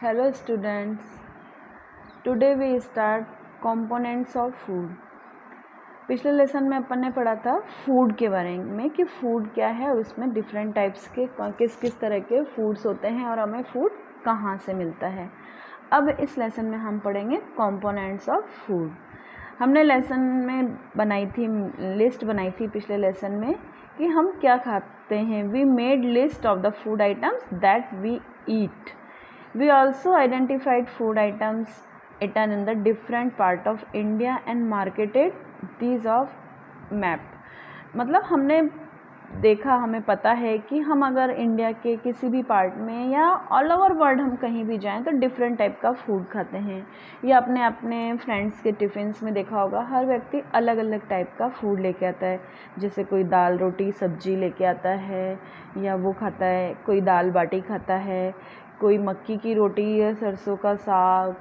Hello students, today we start components of food. पिछले lesson में अपन ने पढ़ा था फूड के बारे में कि फूड क्या है और उसमें डिफरेंट टाइप्स के किस तरह के फूड्स होते हैं और हमें फूड कहाँ से मिलता है। अब इस लेसन में हम पढ़ेंगे कंपोनेंट्स ऑफ फूड। हमने लेसन में लिस्ट बनाई थी पिछले लेसन में कि हम क्या खाते हैं। We made list of the food items that we eat. We also identified food items eaten in the different part of India and marketed these of map. मतलब हमने देखा, हमें पता है कि हम अगर इंडिया के किसी भी पार्ट में या ऑल ओवर वर्ल्ड हम कहीं भी जाएं तो डिफरेंट टाइप का फूड खाते हैं। या अपने अपने फ्रेंड्स के टिफ़िन्स में देखा होगा, हर व्यक्ति अलग अलग टाइप का फूड लेके आता है। जैसे कोई दाल रोटी सब्जी लेके आता है या वो खाता है, कोई दाल बाटी खाता है, कोई मक्की की रोटी या सरसों का साग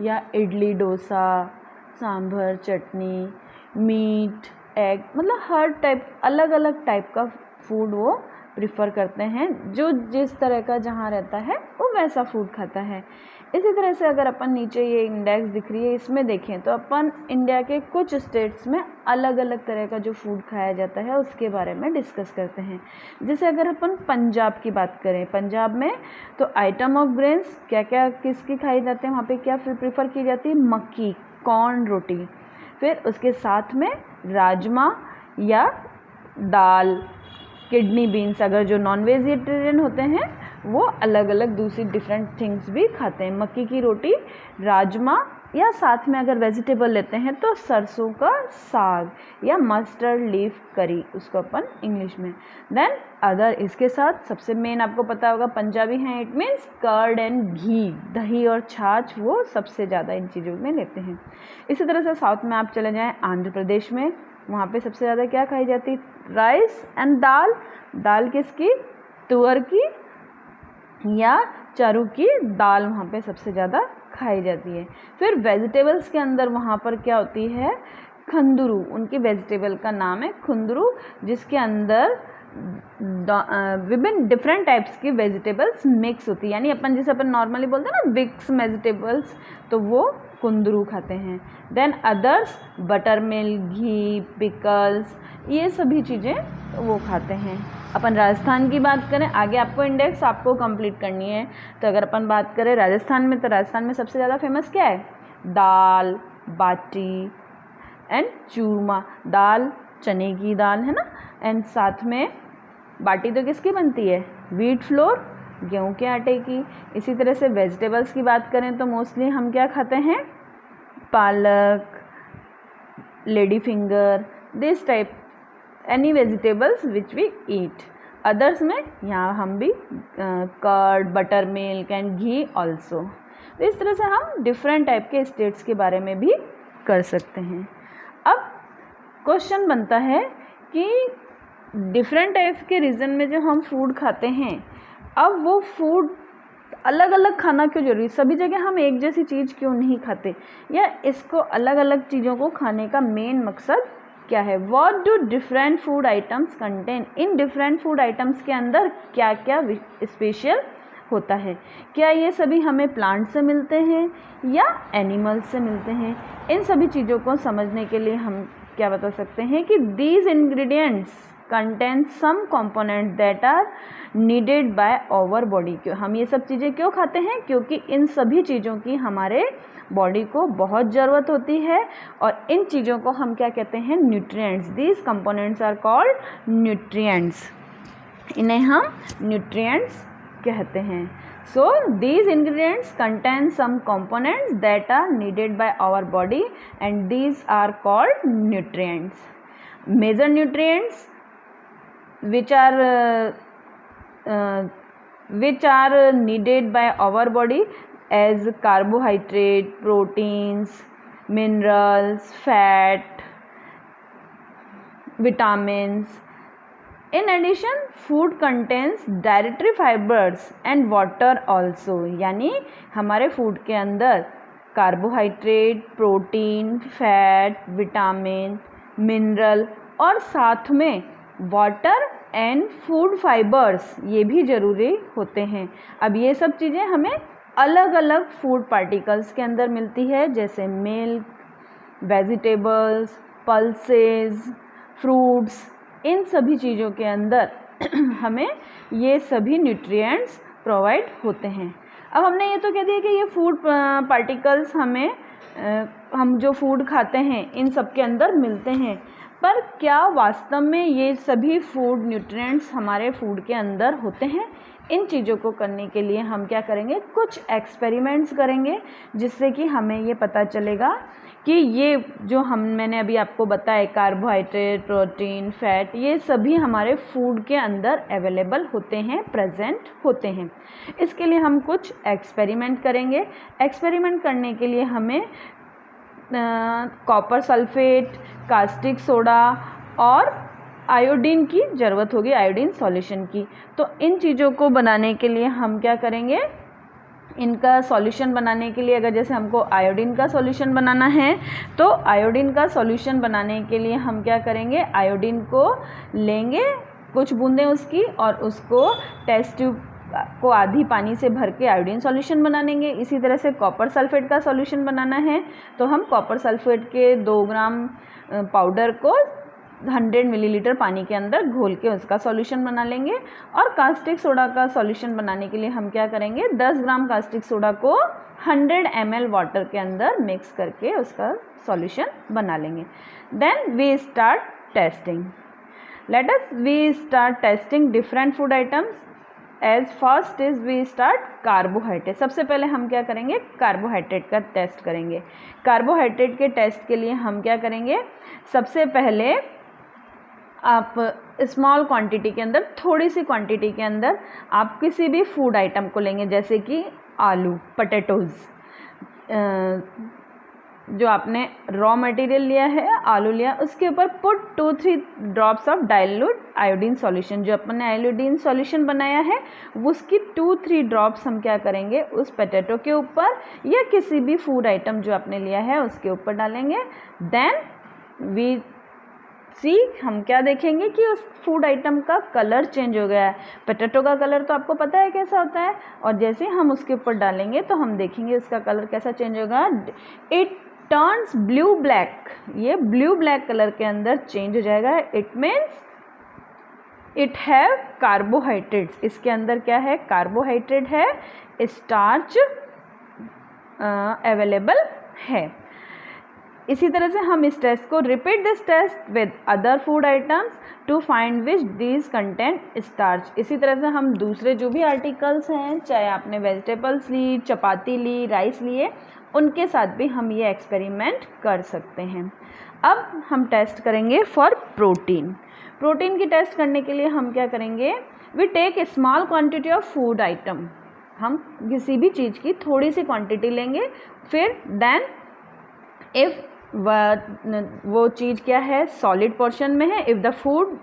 या इडली डोसा सांभर चटनी मीट एग, मतलब हर टाइप अलग अलग टाइप का फूड वो प्रिफ़र करते हैं। जो जिस तरह का जहाँ रहता है वो वैसा फूड खाता है। इसी तरह से अगर अपन नीचे ये इंडेक्स दिख रही है इसमें देखें तो अपन इंडिया के कुछ स्टेट्स में अलग अलग तरह का जो फूड खाया जाता है उसके बारे में डिस्कस करते हैं। जैसे अगर अपन पंजाब की बात करें, पंजाब में तो आइटम ऑफ ग्रेन्स क्या क्या किसकी खाई जाते हैं, वहाँ पे क्या प्रिफ़र की जाती है, मक्की कॉर्न रोटी। फिर उसके साथ में राजमा या दाल, किडनी बीन्स, अगर जो नॉन वेजिटेरियन होते हैं वो अलग अलग दूसरी डिफरेंट थिंग्स भी खाते हैं। मक्की की रोटी, राजमा या साथ में अगर वेजिटेबल लेते हैं तो सरसों का साग या मस्टर्ड लीफ करी, उसको अपन इंग्लिश में। देन अदर, इसके साथ सबसे मेन आपको पता होगा पंजाबी हैं, इट मीन्स कर्ड एंड घी, दही और छाछ वो सबसे ज़्यादा इन चीज़ों में लेते हैं। इसी तरह से साउथ में आप चले जाएँ आंध्र प्रदेश में, वहाँ पे सबसे ज़्यादा क्या खाई जाती है, राइस एंड दाल। दाल किसकी, तुअर की या चारू की दाल वहाँ पे सबसे ज़्यादा खाई जाती है। फिर वेजिटेबल्स के अंदर वहाँ पर क्या होती है, खंदुरू, उनकी वेजिटेबल का नाम है खुंदरू, जिसके अंदर विभिन्न डिफरेंट टाइप्स की वेजिटेबल्स मिक्स होती है। यानी अपन जैसे अपन नॉर्मली बोलते हैं ना मिक्स वेजिटेबल्स, तो वो कुंदरू खाते हैं। देन अदर्स, बटर मिल्क, घी, पिकल्स, ये सभी चीज़ें वो खाते हैं। अपन राजस्थान की बात करें, आगे आपको इंडेक्स आपको कंप्लीट करनी है, तो अगर अपन बात करें राजस्थान में, तो राजस्थान में सबसे ज़्यादा फेमस क्या है, दाल बाटी एंड चूरमा। दाल चने की दाल है ना, एंड साथ में बाटी तो किसकी बनती है, व्हीट फ्लोर, गेहूं के आटे की। इसी तरह से वेजिटेबल्स की बात करें तो मोस्टली हम क्या खाते हैं, palak, lady finger, this type any vegetables which we eat. Others में यहाँ हम भी curd, butter milk and ghee also. तो इस तरह से हम डिफरेंट टाइप के स्टेट्स के बारे में भी कर सकते हैं। अब क्वेश्चन बनता है कि डिफरेंट टाइप के रीजन में जो हम फूड खाते हैं, अब वो फूड अलग अलग खाना क्यों जरूरी, सभी जगह हम एक जैसी चीज़ क्यों नहीं खाते, या इसको अलग अलग चीज़ों को खाने का मेन मकसद क्या है। What do different food items contain, in different food items के अंदर क्या क्या स्पेशल होता है, क्या ये सभी हमें प्लांट से मिलते हैं या एनिमल्स से मिलते हैं। इन सभी चीज़ों को समझने के लिए हम क्या बता सकते हैं कि these ingredients contain some component that are needed by our body. क्यों हम ये सब चीज़ें क्यों खाते हैं, क्योंकि इन सभी चीज़ों की हमारे बॉडी को बहुत ज़रूरत होती है, और इन चीज़ों को हम क्या कहते हैं, nutrients. These components are called nutrients, इन्हें हम न्यूट्रिएंट्स कहते हैं। So these ingredients contain some components that are needed by our body and these are called nutrients. Major nutrients which are needed by our body as carbohydrate, proteins, minerals, fat, vitamins. In addition, food contains dietary fibers and water also. यानी हमारे food के अंदर carbohydrate, protein, fat, vitamin, mineral और साथ में water and food fibres ये भी ज़रूरी होते हैं। अब ये सब चीज़ें हमें अलग अलग फूड पार्टिकल्स के अंदर मिलती है, जैसे मिल्क, वेजिटेबल्स, पल्सेस, फ्रूट्स, इन सभी चीज़ों के अंदर हमें ये सभी न्यूट्रिएंट्स प्रोवाइड होते हैं। अब हमने ये तो कह दिया कि ये फूड पार्टिकल्स हमें हम जो फूड खाते हैं इन सब के अंदर मिलते हैं, पर क्या वास्तव में ये सभी फूड न्यूट्रिएंट्स हमारे फूड के अंदर होते हैं? इन चीज़ों को करने के लिए हम क्या करेंगे, कुछ एक्सपेरिमेंट्स करेंगे, जिससे कि हमें ये पता चलेगा कि ये जो मैंने अभी आपको बताया, कार्बोहाइड्रेट, प्रोटीन, फैट, ये सभी हमारे फूड के अंदर अवेलेबल होते हैं, प्रेजेंट होते हैं। इसके लिए हम कुछ एक्सपेरिमेंट करेंगे। एक्सपेरिमेंट करने के लिए हमें कॉपर सल्फेट, कास्टिक सोडा और आयोडीन की ज़रूरत होगी, आयोडीन सॉल्यूशन की। तो इन चीज़ों को बनाने के लिए हम क्या करेंगे, इनका सॉल्यूशन बनाने के लिए, अगर जैसे हमको आयोडीन का सॉल्यूशन बनाना है तो आयोडीन का सॉल्यूशन बनाने के लिए हम क्या करेंगे, आयोडीन को लेंगे, कुछ बूंदें उसकी, और उसको टेस्ट ट्यूब को आधी पानी से भर के आयोडीन सॉल्यूशन बना लेंगे। इसी तरह से कॉपर सल्फेट का सॉल्यूशन बनाना है तो हम कॉपर सल्फेट के 2 ग्राम पाउडर को 100 मिलीलीटर पानी के अंदर घोल के उसका सॉल्यूशन बना लेंगे। और कास्टिक सोडा का सॉल्यूशन बनाने के लिए हम क्या करेंगे, 10 ग्राम कास्टिक सोडा को 100 ml वाटर के अंदर मिक्स करके उसका सॉल्यूशन बना लेंगे। Then we start testing. We start testing different food items. As first is we start carbohydrate. सबसे पहले हम क्या करेंगे, कार्बोहाइड्रेट का टेस्ट करेंगे। कार्बोहाइड्रेट के टेस्ट के लिए हम क्या करेंगे, सबसे पहले आप स्मॉल क्वांटिटी के अंदर, थोड़ी सी क्वांटिटी के अंदर आप किसी भी फूड आइटम को लेंगे, जैसे कि आलू, पोटैटोज़, जो आपने रॉ मटेरियल लिया है, आलू लिया, उसके ऊपर put 2-3 drops of dilute iodine solution. जो अपन ने आयोडीन सॉल्यूशन बनाया है उसकी 2-3 ड्रॉप्स हम क्या करेंगे, उस पोटैटो के ऊपर या किसी भी फूड आइटम जो आपने लिया है उसके ऊपर डालेंगे। देन वी हम क्या देखेंगे कि उस फूड आइटम का कलर चेंज हो गया है। पोटैटो का कलर तो आपको पता है कैसा होता है, और जैसे हम उसके ऊपर डालेंगे तो हम देखेंगे उसका कलर कैसा चेंज होगा, इट टर्न्स ब्लू ब्लैक। ये ब्लू ब्लैक कलर के अंदर चेंज हो जाएगा। It means it have carbohydrates. इसके अंदर क्या है, कार्बोहाइड्रेट है, स्टार्च अवेलेबल है। इसी तरह से हम इस टेस्ट को repeat this test with other food items to find which these content starch. इसी तरह से हम दूसरे जो भी आर्टिकल्स हैं, चाहे आपने वेजिटेबल्स ली, चपाती ली, राइस लिए, उनके साथ भी हम ये एक्सपेरिमेंट कर सकते हैं। अब हम टेस्ट करेंगे फॉर प्रोटीन। प्रोटीन की टेस्ट करने के लिए हम क्या करेंगे, we take a small quantity of food item. हम किसी भी चीज़ की थोड़ी सी क्वांटिटी लेंगे, फिर देन इफ़ वो चीज़ क्या है, सॉलिड पोर्शन में है, if the food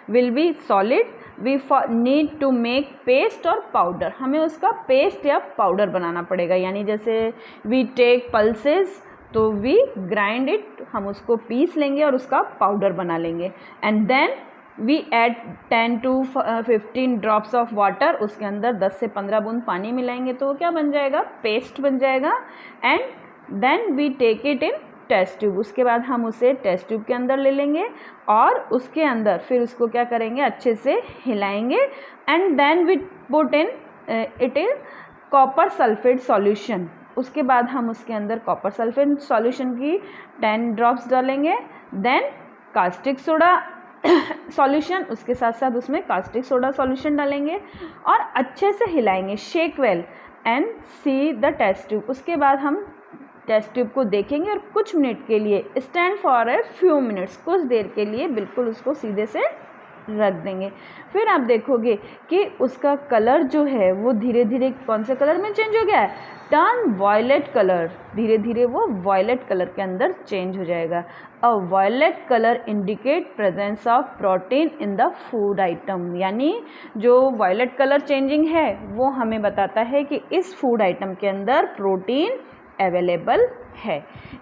will be solid we need to make paste और पाउडर। हमें उसका पेस्ट या पाउडर बनाना पड़ेगा। यानी जैसे वी टेक पल्सेस तो वी ग्राइंड इट, हम उसको पीस लेंगे और उसका पाउडर बना लेंगे। And then we add 10 to 15 drops of water. उसके अंदर 10 से 15 बूंद पानी मिलाएंगे तो वो क्या बन जाएगा, पेस्ट बन जाएगा। And then we take it in test tube. उसके बाद हम उसे टेस्ट ट्यूब के अंदर ले लेंगे और उसके अंदर फिर उसको क्या करेंगे, अच्छे से हिलाएंगे। And then we put in it is copper sulphate solution. उसके बाद हम उसके अंदर कॉपर सल्फेट सॉल्यूशन की 10 ड्रॉप्स डालेंगे। देन कास्टिक सोडा सॉल्यूशन, उसके साथ साथ उसमें कास्टिक सोडा सॉल्यूशन डालेंगे और अच्छे से हिलाएंगे, shake well and see the test tube. उसके बाद हम टेस्ट ट्यूब को देखेंगे और कुछ मिनट के लिए, stand for a few minutes, कुछ देर के लिए बिल्कुल उसको सीधे से रख देंगे। फिर आप देखोगे कि उसका कलर जो है वो धीरे धीरे कौन से कलर में चेंज हो गया है, टर्न वॉयलेट कलर। धीरे धीरे वो वॉयलेट कलर के अंदर चेंज हो जाएगा। A violet colour indicate presence of protein in the food item. यानी जो वॉयलेट कलर चेंजिंग है वो हमें बताता है कि इस फूड आइटम के अंदर प्रोटीन अवेलेबल है।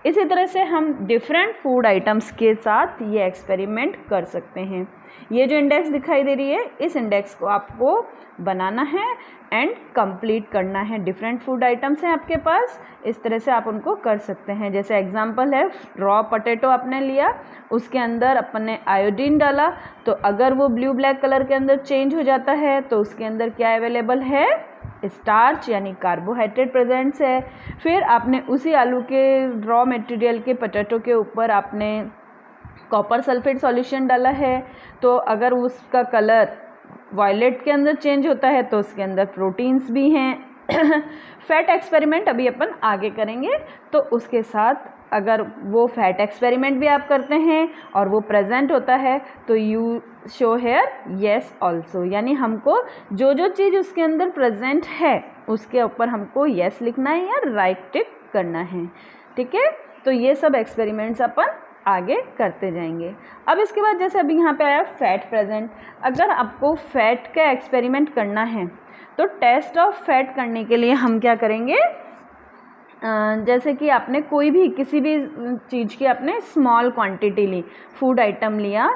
इसी तरह से हम डिफरेंट फूड आइटम्स के साथ ये एक्सपेरिमेंट कर सकते हैं। ये जो इंडेक्स दिखाई दे रही है, इस इंडेक्स को आपको बनाना है एंड कंप्लीट करना है। डिफरेंट फूड आइटम्स हैं आपके पास, इस तरह से आप उनको कर सकते हैं। जैसे एग्जांपल है, रॉ पोटैटो आपने लिया, उसके अंदर अपन ने आयोडीन डाला, तो अगर वो ब्लू ब्लैक कलर के अंदर चेंज हो जाता है तो उसके अंदर क्या अवेलेबल है, स्टार्च यानी कार्बोहाइड्रेट प्रेजेंट्स है। फिर आपने उसी आलू के रॉ मटेरियल के पोटैटो के ऊपर आपने कॉपर सल्फेट सॉल्यूशन डाला है, तो अगर उसका कलर वायलेट के अंदर चेंज होता है तो उसके अंदर प्रोटीन्स भी हैं। फैट एक्सपेरिमेंट अभी अपन आगे करेंगे, तो उसके साथ अगर वो फैट एक्सपेरिमेंट भी आप करते हैं और वो प्रेजेंट होता है तो you show hair yes also, यानी हमको जो जो चीज़ उसके अंदर प्रेजेंट है उसके ऊपर हमको येस लिखना है या राइट टिक करना है। ठीक है, तो ये सब एक्सपेरिमेंट्स अपन आगे करते जाएंगे। अब इसके बाद जैसे अभी यहाँ पे आया फैट प्रेजेंट, अगर आपको फैट का एक्सपेरिमेंट करना है तो टेस्ट ऑफ फैट करने के लिए हम क्या करेंगे, जैसे कि आपने कोई भी किसी भी चीज़ की आपने स्मॉल क्वांटिटी ली, फूड आइटम लिया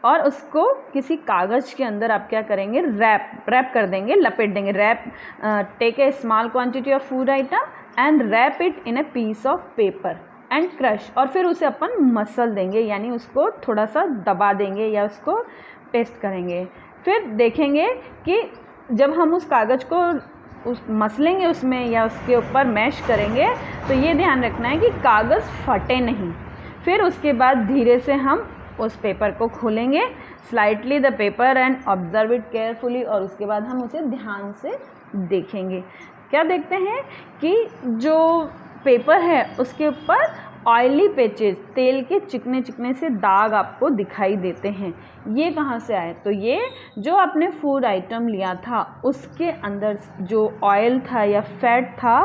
और उसको किसी कागज़ के अंदर आप क्या करेंगे, रैप कर देंगे, लपेट देंगे। Take a small quantity of food item and wrap it in a piece of paper and crush, और फिर उसे अपन मसल देंगे, यानी उसको थोड़ा सा दबा देंगे या उसको पेस्ट करेंगे। फिर देखेंगे कि जब हम उस कागज़ को मसलेंगे उसमें या उसके ऊपर मैश करेंगे तो ये ध्यान रखना है कि कागज़ फटे नहीं। फिर उसके बाद धीरे से हम उस पेपर को खोलेंगे, slightly the paper and observe it carefully, और उसके बाद हम उसे ध्यान से देखेंगे। क्या देखते हैं कि जो पेपर है उसके ऊपर ऑयली पैचेस, तेल के चिकने चिकने से दाग आपको दिखाई देते हैं। ये कहाँ से आए, तो ये जो आपने फूड आइटम लिया था उसके अंदर जो ऑयल था या फैट था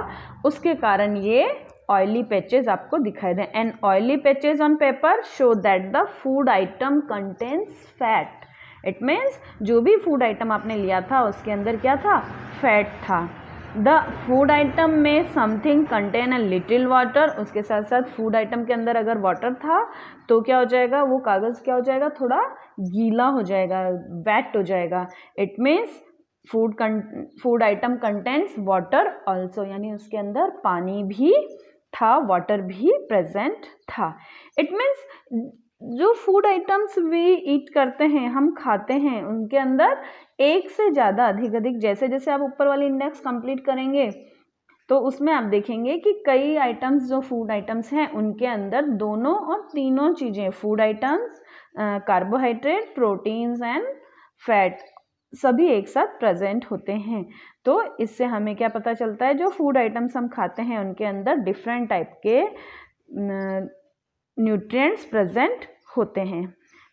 उसके कारण ये ऑयली पैचेस आपको दिखाई दें। And oily patches on paper show that the food item contains fat. It means जो भी फूड आइटम आपने लिया था उसके अंदर क्या था, फैट था। द फूड आइटम में something contain a little water, उसके साथ साथ फूड आइटम के अंदर अगर वाटर था तो क्या हो जाएगा, वो कागज़ क्या हो जाएगा, थोड़ा गीला हो जाएगा, वेट हो जाएगा। It means food item contains water also, यानी उसके अंदर पानी भी था, वाटर भी प्रेजेंट था। इट मीन्स जो फूड आइटम्स वी ईट करते हैं, हम खाते हैं, उनके अंदर एक से ज़्यादा अधिक जैसे जैसे आप ऊपर वाली इंडेक्स कंप्लीट करेंगे तो उसमें आप देखेंगे कि कई आइटम्स जो फूड आइटम्स हैं उनके अंदर दोनों और तीनों चीज़ें, food items, carbohydrate, proteins and fat, सभी एक साथ प्रेजेंट होते हैं। तो इससे हमें क्या पता चलता है, जो फूड आइटम्स हम खाते हैं उनके अंदर डिफरेंट टाइप के न्यूट्रिएंट्स प्रेजेंट होते हैं।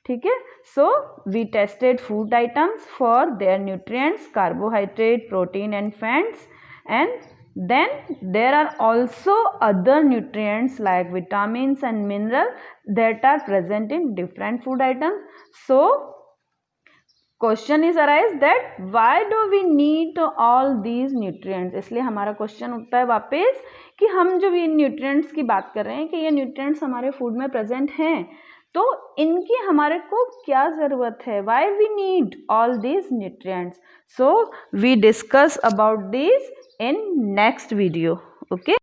ठीक है, so we tested food items for their nutrients, carbohydrate, protein and fats, and then there are also other nutrients like vitamins and minerals that are present in different food items. So question is arise that why do we need all these nutrients। इसलिए हमारा question उठता है वापस कि हम जो ये nutrients की बात कर रहे हैं कि ये न्यूट्रिएंट्स हमारे फूड में प्रेजेंट हैं, तो इनकी हमारे को क्या ज़रूरत है, why we need all these nutrients. So we discuss about this in next video. Okay.